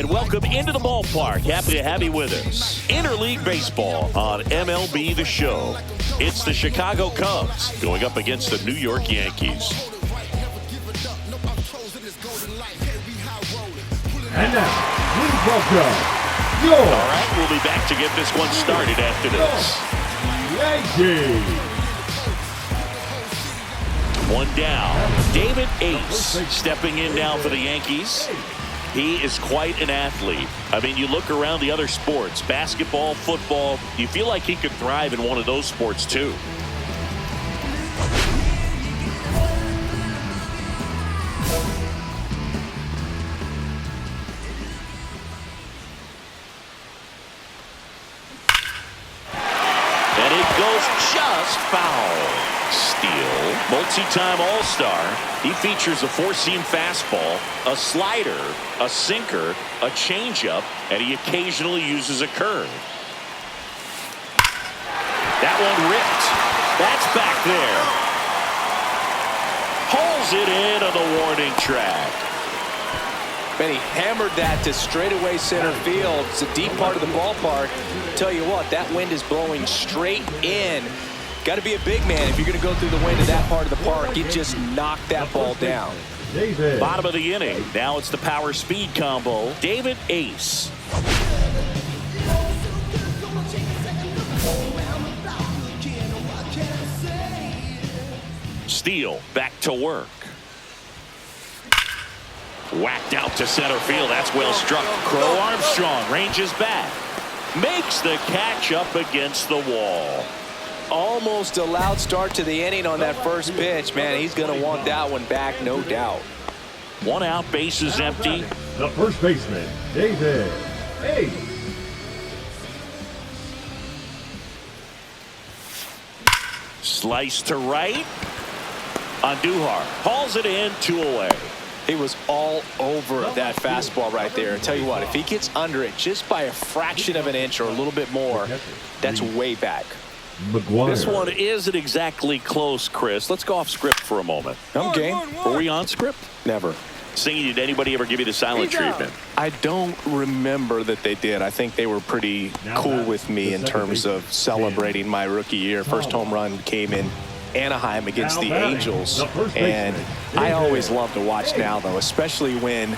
And welcome into the ballpark. Happy to have you with us. Interleague baseball on MLB The Show. It's the Chicago Cubs going up against the New York Yankees. And now, please welcome your... All right, we'll be back to get this one started after this. Yankees. One down. David Ace stepping in now for the Yankees. He is quite an athlete. I mean, you look around the other sports, basketball, football, you feel like he could thrive in one of those sports too. And it goes just foul. Steele, multi-time All-Star. He features a four-seam fastball, a slider, a sinker, a changeup, and he occasionally uses a curve. That one ripped. That's back there. Pulls it in on the warning track. And he hammered that to straightaway center field. It's a deep part of the ballpark. Tell you what, that wind is blowing straight in. Got to be a big man if you're going to go through the wind of that part of the park. You just knocked that ball down. Bottom of the inning. Now it's the power speed combo. David Ace. Steele back to work. Whacked out to center field. That's well struck. Crow Armstrong ranges back. Makes the catch up against the wall. Almost a loud start to the inning on that first pitch. Man, he's going to want that one back, no doubt. One out, bases empty. The first baseman, David Ace. Slice to right. Andujar hauls it in, 2 away. He was all over that fastball right there. And tell you what, if he gets under it just by a fraction of an inch or a little bit more, that's way back. This one isn't exactly close, Chris. Let's go off script for a moment. I'm game. Were we on script? Never. Singing, did anybody ever give you the silent treatment? I don't remember that they did. I think they were pretty cool with me in terms of celebrating my rookie year. First home run came in Anaheim against the Angels. And I always love to watch now, though, especially when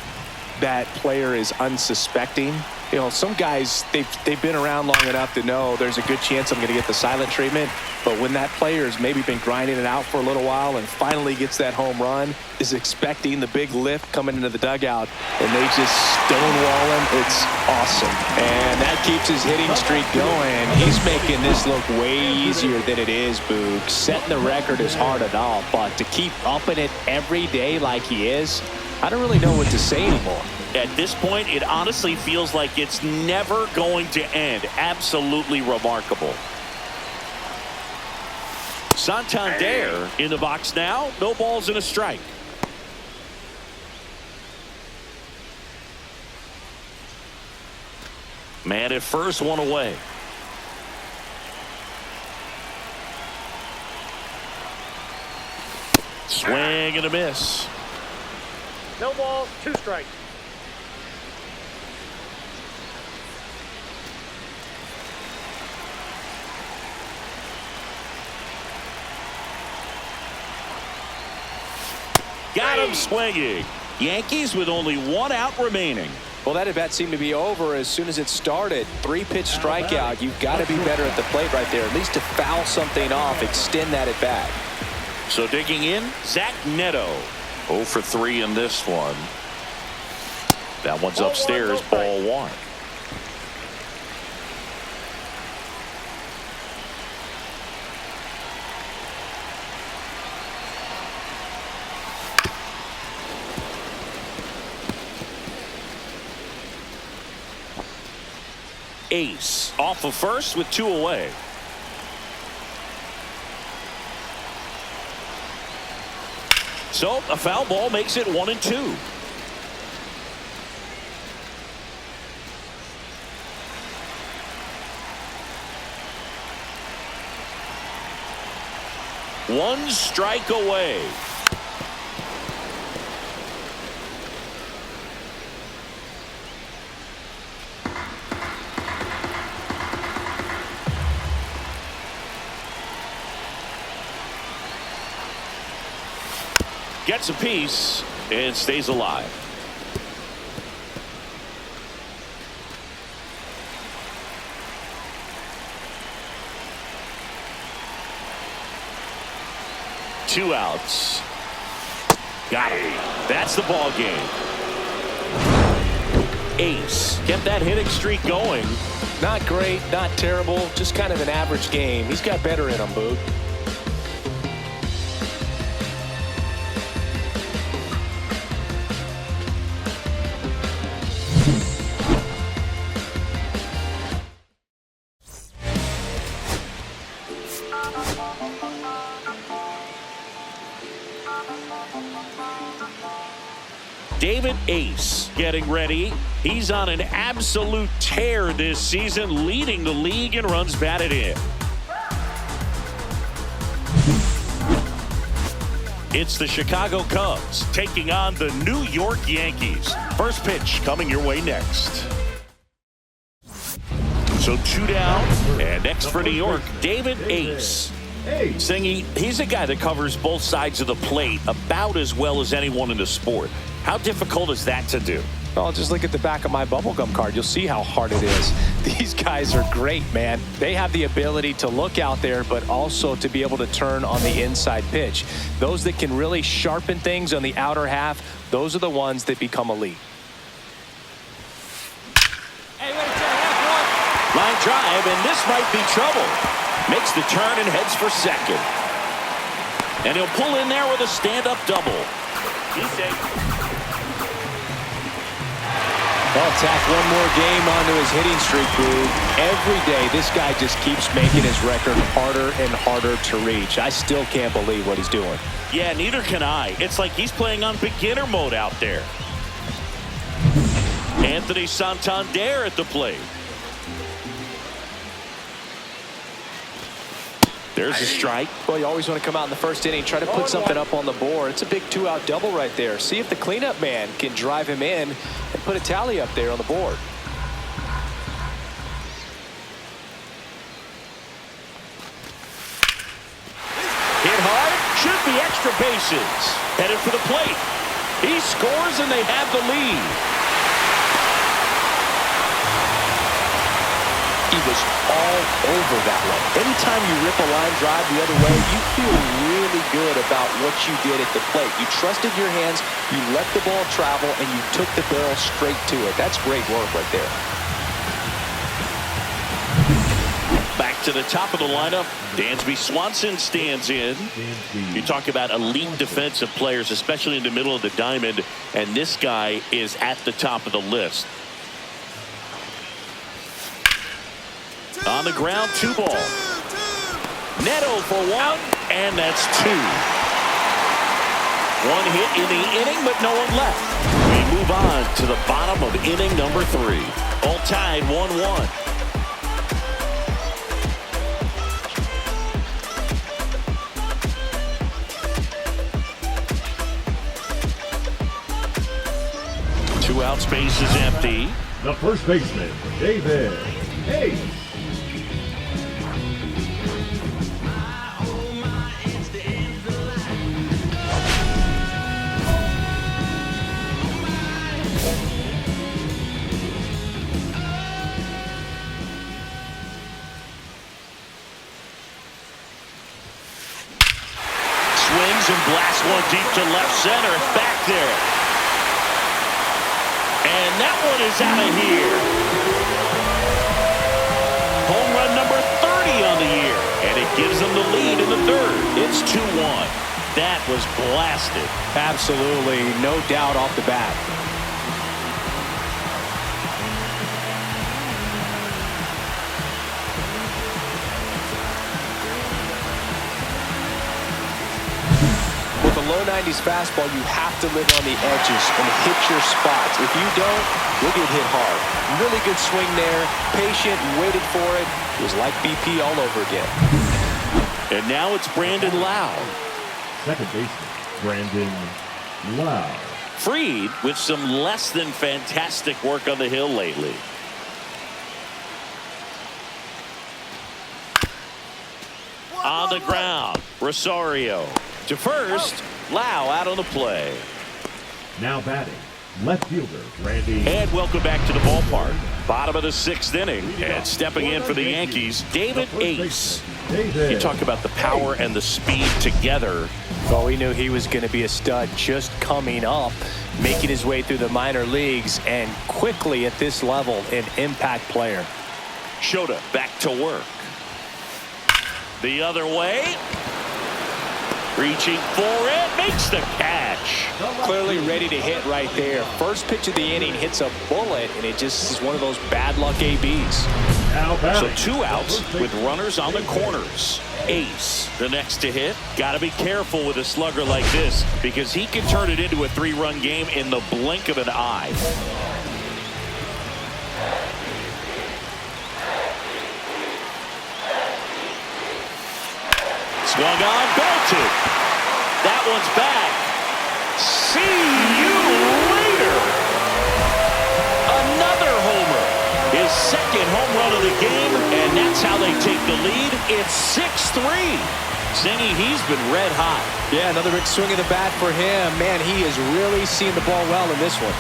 that player is unsuspecting. You know, some guys, they've been around long enough to know there's a good chance I'm going to get the silent treatment. But when that player has maybe been grinding it out for a little while and finally gets that home run, is expecting the big lift coming into the dugout, and they just stonewall him, it's awesome. And that keeps his hitting streak going. He's making this look way easier than it is, Boog. Setting the record is hard enough, but to keep upping it every day like he is, I don't really know what to say anymore. At this point, it honestly feels like it's never going to end. Absolutely remarkable. Santander in the box now. No balls and a strike. Man at first, 1 away. Swing and a miss. No balls, 2 strikes. Got him swinging. Yankees with only 1 out remaining. Well, that at-bat seemed to be over as soon as it started. 3-pitch strikeout. You've got to be better at the plate right there, at least to foul something off, extend that at-bat. So digging in, Zach Neto. 0 for 3 in this one. That one's upstairs, ball 1. Ace off of first with 2 away. So a foul ball makes it 1-2. One strike away. gets a piece and stays alive. Two outs. Got it. That's the ball game. Ace kept that hitting streak going. Not great, not terrible, just kind of an average game. He's got better in him, Boog. David Ace getting ready. He's on an absolute tear this season, leading the league in runs batted in. It's the Chicago Cubs taking on the New York Yankees. First pitch coming your way next. So 2 down, and next for New York, David Ace. Singy, he's a guy that covers both sides of the plate about as well as anyone in the sport. How difficult is that to do? Well, just look at the back of my bubblegum card. You'll see how hard it is. These guys are great, man. They have the ability to look out there, but also to be able to turn on the inside pitch. Those that can really sharpen things on the outer half, those are the ones that become elite. Line drive, and this might be trouble. Makes the turn and heads for second. And he'll pull in there with a stand-up double. He's safe. Well, tack one more game onto his hitting streak, Boog. Every day, this guy just keeps making his record harder and harder to reach. I still can't believe what he's doing. Yeah, neither can I. It's like he's playing on beginner mode out there. Anthony Santander at the plate. There's a strike. Well, you always want to come out in the first inning, try to put something up on the board. It's a big 2-out double right there. See if the cleanup man can drive him in and put a tally up there on the board. Hit hard, should be extra bases. Headed for the plate. He scores and they have the lead. He was all over that one. Anytime you rip a line drive the other way, you feel really good about what you did at the plate. You trusted your hands, you let the ball travel, and you took the barrel straight to it. That's great work right there. Back to the top of the lineup, Dansby Swanson stands in. You talk about elite defensive players, especially in the middle of the diamond, and this guy is at the top of the list. On the ground, 2 ball. Neto for 1, and that's 2. 1 hit in the inning, but no one left. We move on to the bottom of inning number 3. All tied 1-1. Two out, space is empty. The first baseman, David Ace. Swings and blasts one deep to left center. Back there. And that one is out of here. Home run number 30 on the year. And it gives them the lead in the third. It's 2-1. That was blasted. Absolutely, no doubt off the bat. With a low 90s fastball, you have to live on the edges and hit your spots. If you don't, you'll get hit hard. Really good swing there, patient, waited for it. It was like BP all over again. And now it's Brandon Lau. Second baseman, Brandon Lau. Freed with some less than fantastic work on the hill lately. On the ground, Rosario to first, Lau out on the play. Now batting, left fielder Randy. And welcome back to the ballpark. Bottom of the 6th inning. And stepping in for the Yankees, David Ace. You talk about the power and the speed together. Well, we knew he was going to be a stud just coming up, making his way through the minor leagues, and quickly at this level, an impact player. Shota back to work. The other way. Reaching for it, makes the catch. Clearly ready to hit right there. First pitch of the inning hits a bullet, and it just is one of those bad luck ABs. So 2 outs with runners on the corners. Ace, the next to hit. Got to be careful with a slugger like this because he can turn it into a 3-run game in the blink of an eye. Swung on, belted. That one's back. See you later. Another homer. His second home run of the game, and that's how they take the lead. It's 6-3. Zingy, he's been red hot. Yeah, another big swing of the bat for him. Man, he has really seen the ball well in this one.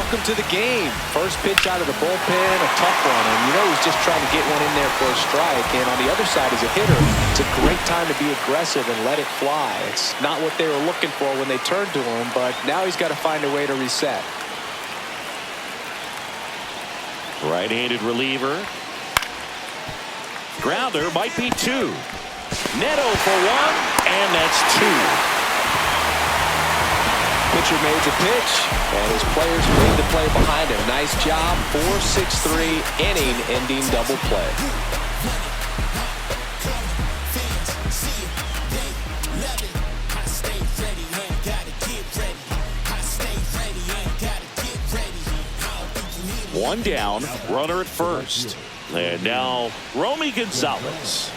Welcome to the game. First pitch out of the bullpen, a tough one. And you know he's just trying to get one in there for a strike. And on the other side as a hitter, it's a great time to be aggressive and let it fly. It's not what they were looking for when they turned to him, but now he's got to find a way to reset. Right-handed reliever. Grounder might be 2. Neto for 1, and that's 2. Pitcher made the pitch, and his players made the play behind him. Nice job. 4-6-3 inning-ending double play. One down, runner at first. And now Romy Gonzalez.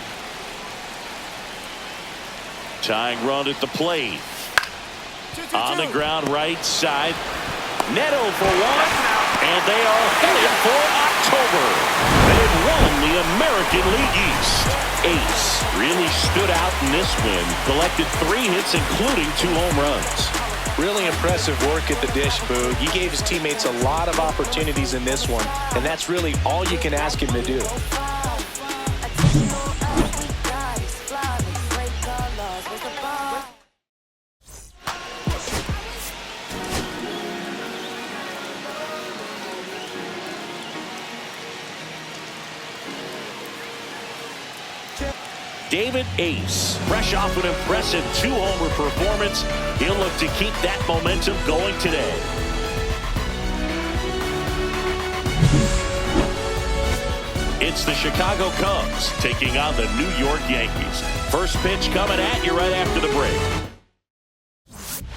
Tying run at the plate. On the ground right side. Neto for 1. And they are headed for October. They've won the American League East. Ace really stood out in this win. Collected 3 hits, including 2 home runs. Really impressive work at the dish, Boog. He gave his teammates a lot of opportunities in this one, and that's really all you can ask him to do. David Ace, fresh off an impressive 2-homer performance. He'll look to keep that momentum going today. It's the Chicago Cubs taking on the New York Yankees. First pitch coming at you right after the break.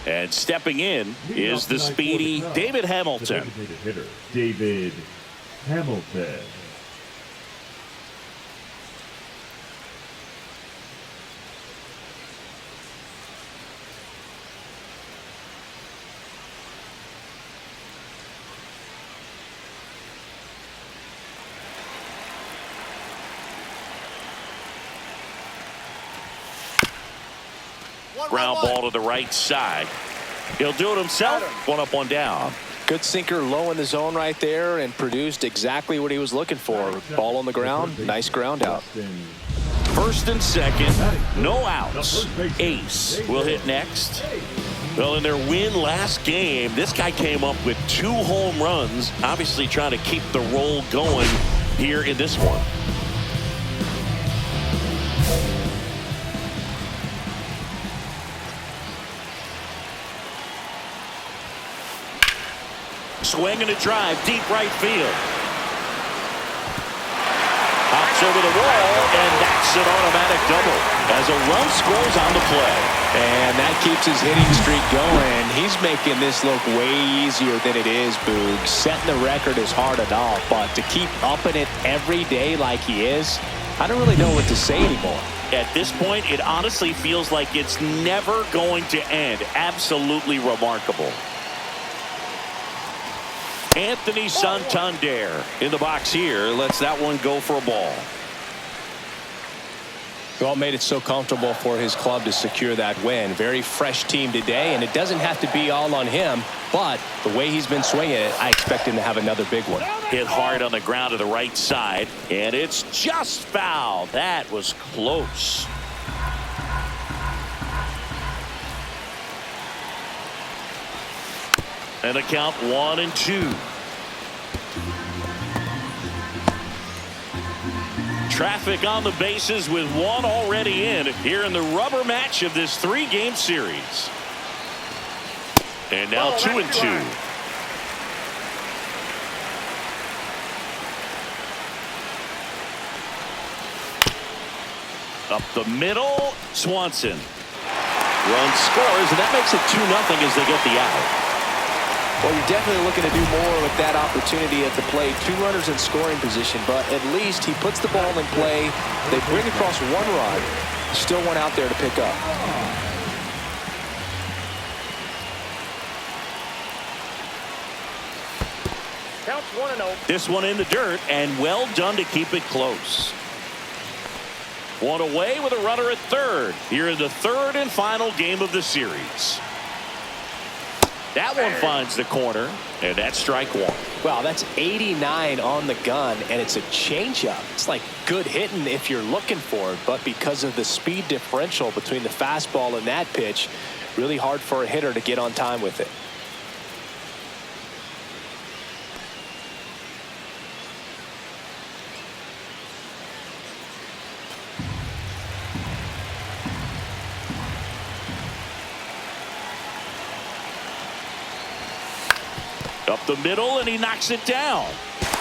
And stepping in is the speedy David Hamilton. David Hamilton. Ground ball to the right side. He'll do it himself. 1 up, 1 down. Good sinker low in the zone right there and produced exactly what he was looking for. Ball on the ground. Nice ground out. First and second. No outs. Ace will hit next. Well, in their win last game, this guy came up with 2 home runs. Obviously trying to keep the roll going here in this one. Swing and a drive, deep right field. Hops over the wall, and that's an automatic double as a run scores on the play. And that keeps his hitting streak going. He's making this look way easier than it is, Boog. Setting the record is hard enough, but to keep upping it every day like he is, I don't really know what to say anymore. At this point, it honestly feels like it's never going to end. Absolutely remarkable. Anthony Santander in the box here. Lets that one go for a ball. Well, made it so comfortable for his club to secure that win. Very fresh team today, and it doesn't have to be all on him, but the way he's been swinging it, I expect him to have another big one. Hit hard on the ground to the right side, and it's just foul. That was close. And the count 1-2. Traffic on the bases with one already in here in the rubber match of this 3-game series. And now 2-2. Up the middle, Swanson. Run scores, and that makes it 2-0 as they get the out. Well, you're definitely looking to do more with that opportunity at the plate. 2 runners in scoring position, but at least he puts the ball in play. They bring across 1 run. Still one out there to pick up. Counts 1-0. This one in the dirt, and well done to keep it close. One away with a runner at third here in the 3rd and final game of the series. That one finds the corner, and that's strike 1. Wow, that's 89 on the gun, and it's a changeup. It's like good hitting if you're looking for it, but because of the speed differential between the fastball and that pitch, really hard for a hitter to get on time with it. Up the middle, and he knocks it down.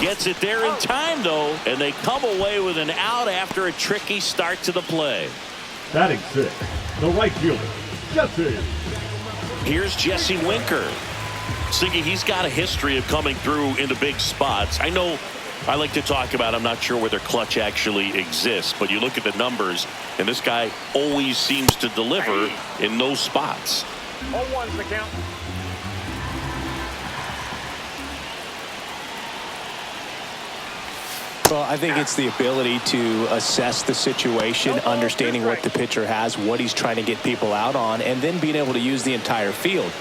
Gets it there in time, though, and they come away with an out after a tricky start to the play. Batting 6, the right fielder, Jesse. Here's Jesse Winker. Siggy, he's got a history of coming through into big spots. I know I like to talk about, I'm not sure whether clutch actually exists, but you look at the numbers, and this guy always seems to deliver in those spots. 0-1's the count. Well, I think it's the ability to assess the situation, understanding what the pitcher has, what he's trying to get people out on, and then being able to use the entire field.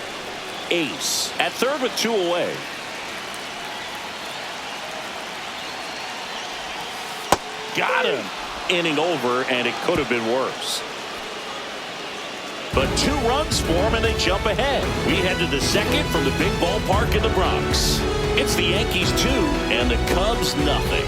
Ace at third with 2 away. Got him. Inning over, and it could have been worse. But 2 runs for him, and they jump ahead. We head to the 2nd from the big ballpark in the Bronx. It's the Yankees 2 and the Cubs nothing.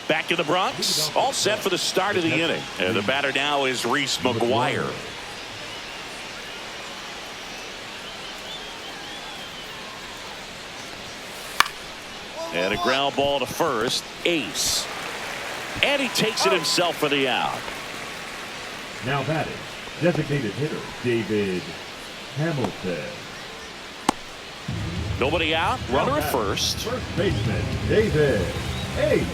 Back in the Bronx, all set for the start of the inning. And the batter now is Reese McGuire. And a ground ball to first. Ace. And he takes it himself for the out. Now batting, designated hitter, David Hamilton. Nobody out. Runner at first. First baseman, David Ace.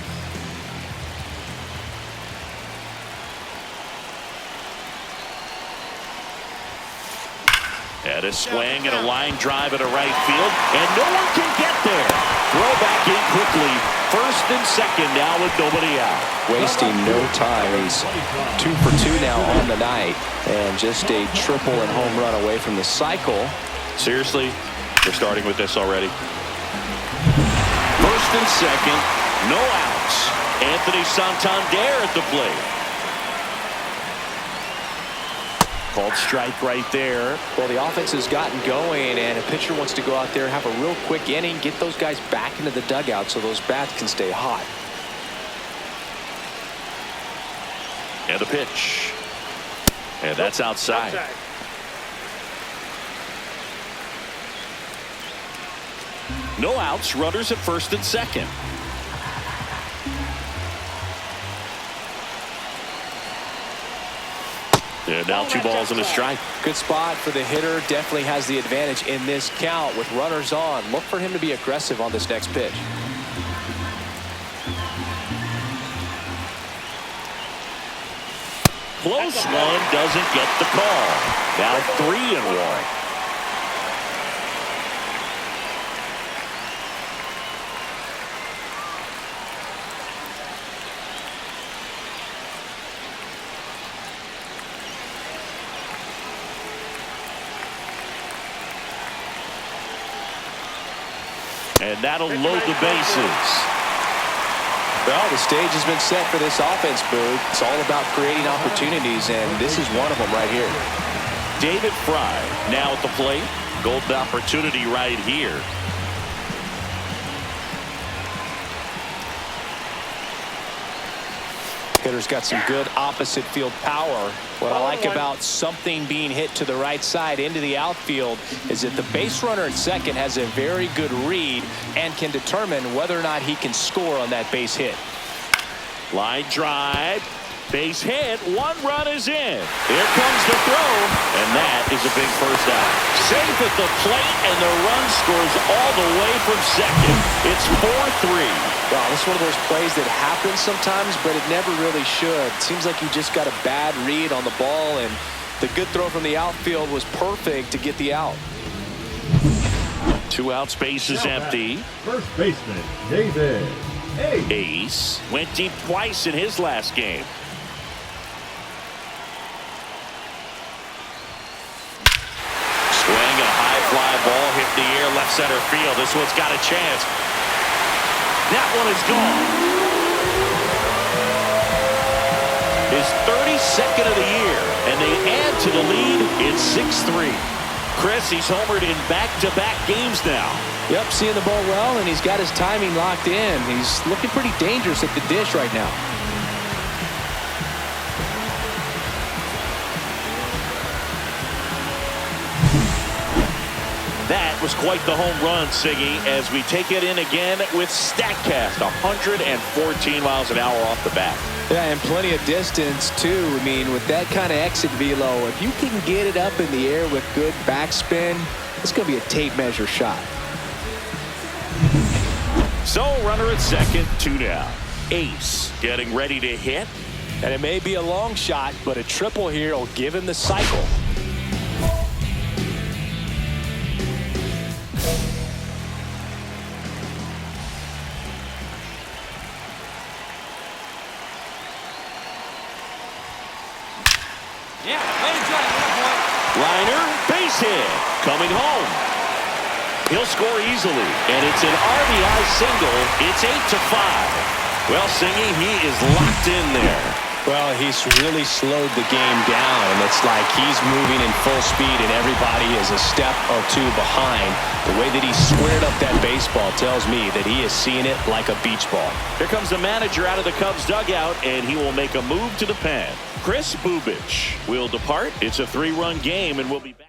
And a swing and a line drive into right field, and no one can get there. Throw back in quickly. First and second now with nobody out. Wasting no time. He's 2 for 2 now on the night, and just a triple and home run away from the cycle. Seriously, they're starting with this already. First and second, no outs. Anthony Santander at the plate. Called strike right there. Well, the offense has gotten going, and a pitcher wants to go out there, have a real quick inning, get those guys back into the dugout so those bats can stay hot. And the pitch. And that's outside. No outs, runners at first and second. And now 2 balls and a strike. Good spot for the hitter. Definitely has the advantage in this count with runners on. Look for him to be aggressive on this next pitch. close one doesn't get the call. Now 3-1. And that'll load the bases. Well, the stage has been set for this offense, Boog. It's all about creating opportunities, and this is one of them right here. David Fry now at the plate. Golden opportunity right here. Hitter's got some good opposite field power. What I like about something being hit to the right side into the outfield is that the base runner at second has a very good read and can determine whether or not he can score on that base hit. Line drive. Base hit. 1 run is in. Here comes the throw. And that is a big first out. Safe at the plate, and the run scores all the way from second. It's 4-3. Wow, this is one of those plays that happens sometimes, but it never really should. It seems like he just got a bad read on the ball, and the good throw from the outfield was perfect to get the out. 2 outs, base is empty. First baseman, David Ace went deep twice in his last game. Swing, a high fly ball hit in the air, left center field. This one's got a chance. That one is gone. His 32nd of the year, and they add to the lead. It's 6-3. Chris, he's homered in back-to-back games now. Yep, seeing the ball well, and he's got his timing locked in. He's looking pretty dangerous at the dish right now. That was quite the home run, Siggy, as we take it in again with StatCast. 114 miles an hour off the bat. Yeah, and plenty of distance, too. I mean, with that kind of exit velo, if you can get it up in the air with good backspin, it's going to be a tape measure shot. So, runner at second, 2 down. Ace getting ready to hit. And it may be a long shot, but a triple here will give him the cycle. Liner, base hit, coming home. He'll score easily, and it's an RBI single. It's 8-5. Well, Singy, he is locked in there. Well, he's really slowed the game down. It's like he's moving in full speed, and everybody is a step or two behind. The way that he squared up that baseball tells me that he is seeing it like a beach ball. Here comes the manager out of the Cubs dugout, and he will make a move to the pen. Chris Bubich will depart. It's a 3-run game, and we'll be back.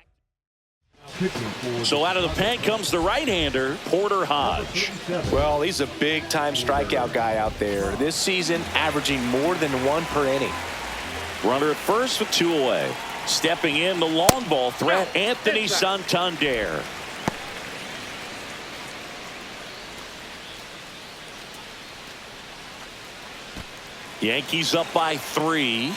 So out of the pen comes the right-hander, Porter Hodge. Well, he's a big-time strikeout guy out there. This season, averaging more than 1 per inning. Runner at first with 2 away. Stepping in, the long ball threat, Anthony Santander. Yankees up by 3.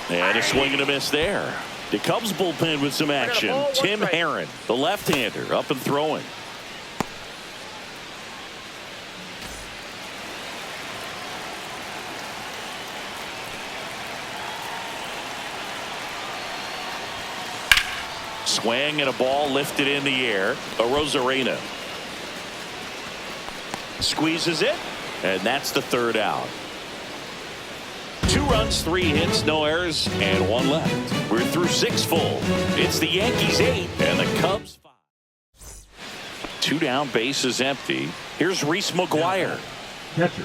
And a swing and a miss there. The Cubs bullpen with some action. Tim Herron, the left-hander, up and throwing. Swing and a ball lifted in the air. A Rosarena squeezes it, and that's the 3rd out. 2 runs, 3 hits, no errors, and 1 left. We're through 6 full. It's the Yankees 8 and the Cubs 5. 2 down, base is empty. Here's Reese McGuire.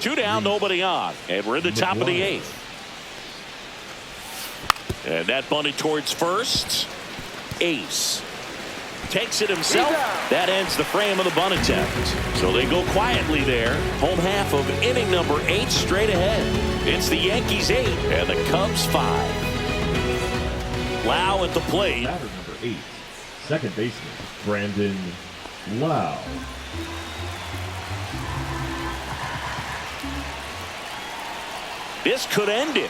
2 down, nobody on, and we're in the top of the 8th. And that bunted towards first. Ace takes it himself. That ends the frame of the bunt attempt. So they go quietly there. Home half of inning number 8 straight ahead. It's the Yankees 8 and the Cubs 5. Lau at the plate. Batter number 8, second baseman, Brandon Lau. This could end it.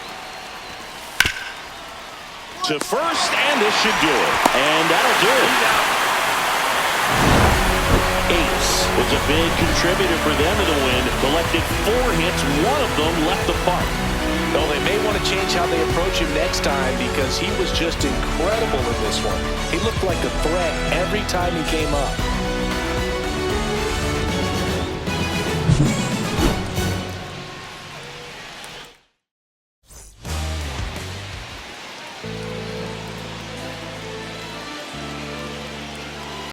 To first, and this should do it. And that'll do it. Ace was a big contributor for them in the win. Collected 4 hits, 1 of them left the park. Well, they may want to change how they approach him next time because he was just incredible in this one. He looked like a threat every time he came up.